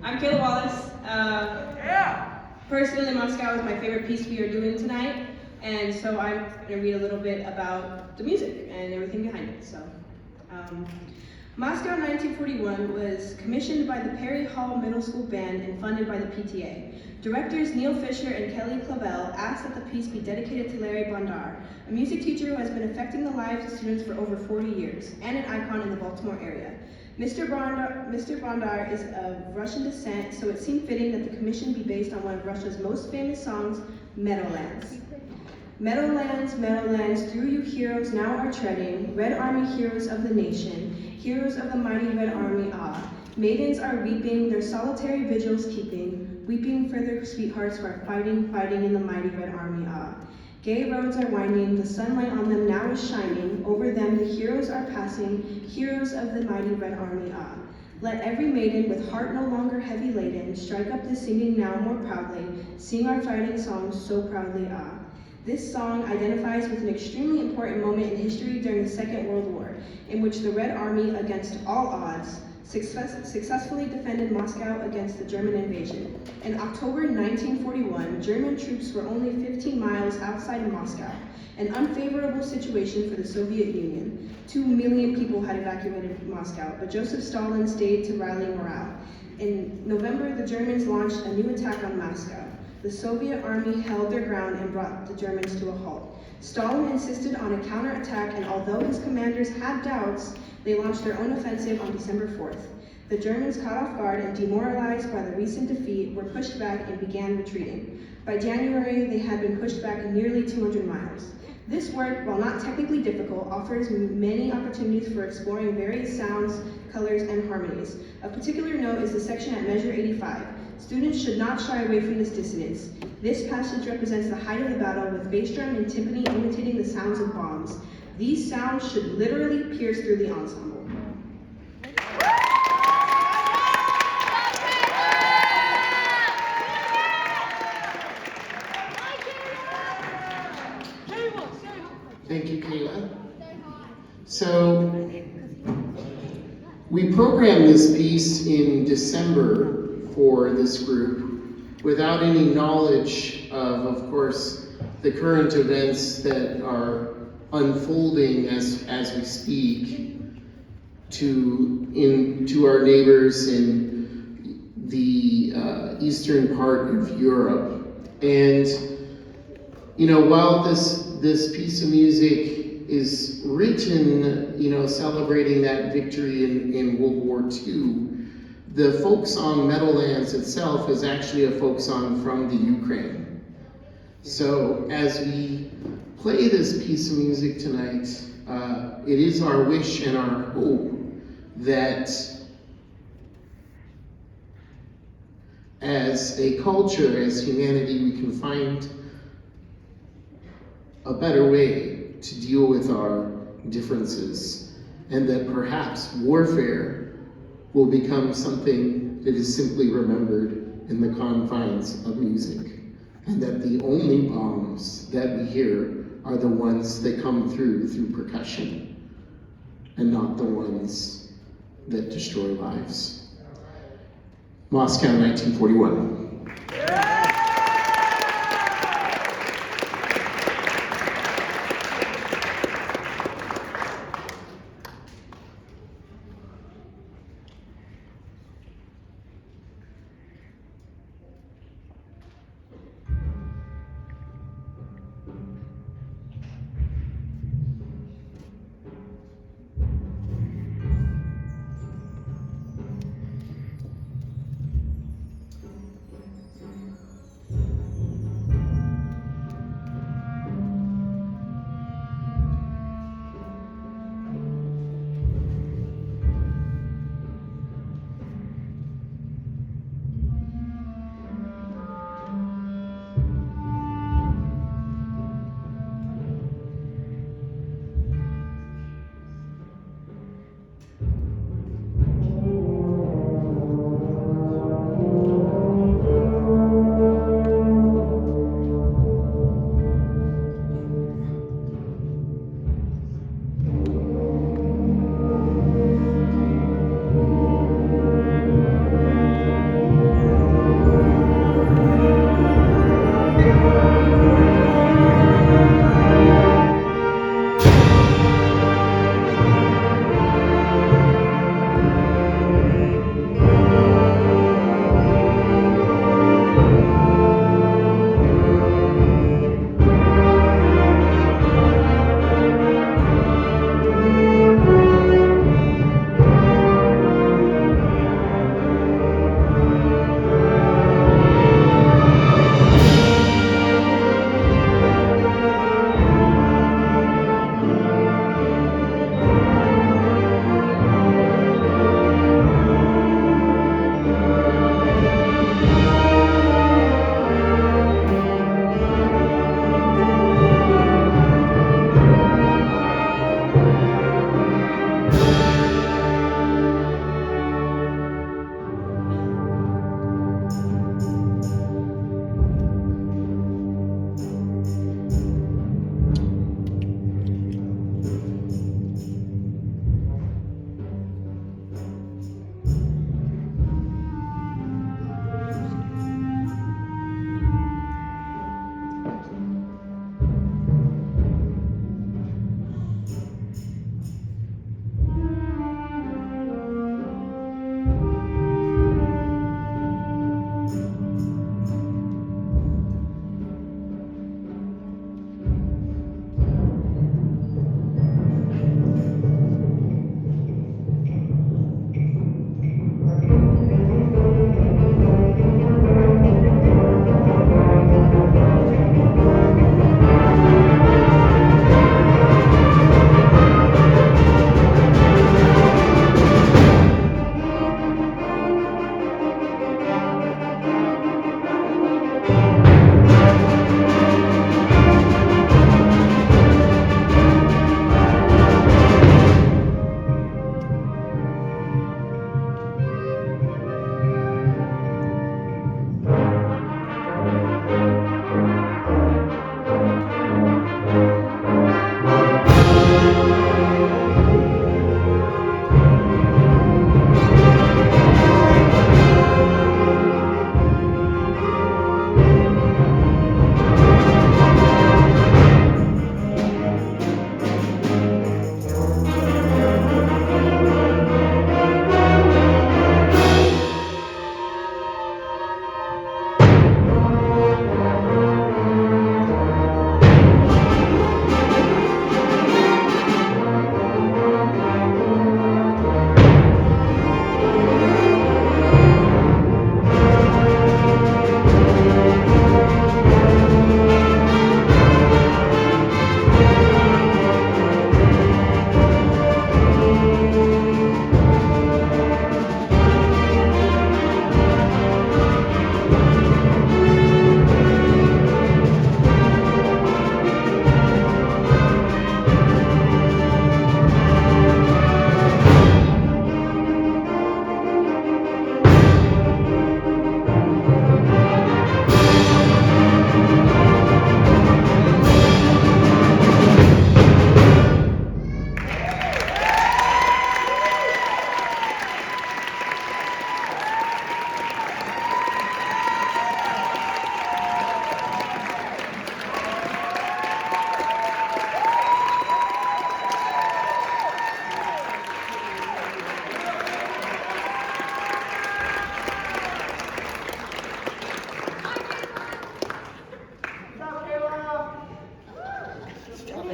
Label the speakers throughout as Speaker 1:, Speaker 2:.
Speaker 1: I'm Kayla Wallace. Personally, Moscow is my favorite piece we are doing tonight, and so I'm going to read a little bit about the music and everything behind it. Moscow 1941 was commissioned by the Perry Hall Middle School Band and funded by the PTA. Directors Neil Fisher and Kelly Clavel asked that the piece be dedicated to Larry Bondar, a music teacher who has been affecting the lives of students for over 40 years, and an icon in the Baltimore area. Mr. Bondar is of Russian descent, so it seemed fitting that the commission be based on one of Russia's most famous songs, Meadowlands. Meadowlands, Meadowlands, through you heroes now are treading, Red Army heroes of the nation, heroes of the mighty Red Army, ah. Maidens are weeping, their solitary vigils keeping, weeping for their sweethearts who are fighting, fighting in the mighty Red Army, ah. Gay roads are winding, the sunlight on them now is shining, over them the heroes are passing, heroes of the mighty Red Army, ah. Let every maiden with heart no longer heavy laden, strike up the singing now more proudly, sing our fighting songs so proudly, ah. This song identifies with an extremely important moment in history during the Second World War, in which the Red Army, against all odds, successfully defended Moscow against the German invasion. In October 1941, German troops were only 15 miles outside of Moscow, an unfavorable situation for the Soviet Union. 2 million people had evacuated Moscow, but Joseph Stalin stayed to rally morale. In November, the Germans launched a new attack on Moscow. The Soviet army held their ground and brought the Germans to a halt. Stalin insisted on a counterattack, and although his commanders had doubts, they launched their own offensive on December 4th. The Germans, caught off guard and demoralized by the recent defeat, were pushed back and began retreating. By January, they had been pushed back nearly 200 miles. This work, while not technically difficult, offers many opportunities for exploring various sounds, colors, and harmonies. Of particular note is the section at measure 85. Students should not shy away from this dissonance. This passage represents the height of the battle, with bass drum and timpani imitating the sounds of bombs. These sounds should literally pierce through the ensemble.
Speaker 2: Thank you, Kayla. So, we programmed this piece in December for this group without any knowledge of course, the current events that are unfolding as we speak to our neighbors in the eastern part of Europe. And while this piece of music is written, celebrating that victory in World War II, the folk song Meadowlands itself is actually a folk song from the Ukraine. So as we play this piece of music tonight, it is our wish and our hope that as a culture, as humanity, we can find a better way to deal with our differences, and that perhaps warfare will become something that is simply remembered in the confines of music, and that the only bombs that we hear are the ones that come through percussion, and not the ones that destroy lives. Moscow, 1941.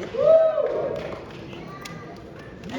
Speaker 1: moment.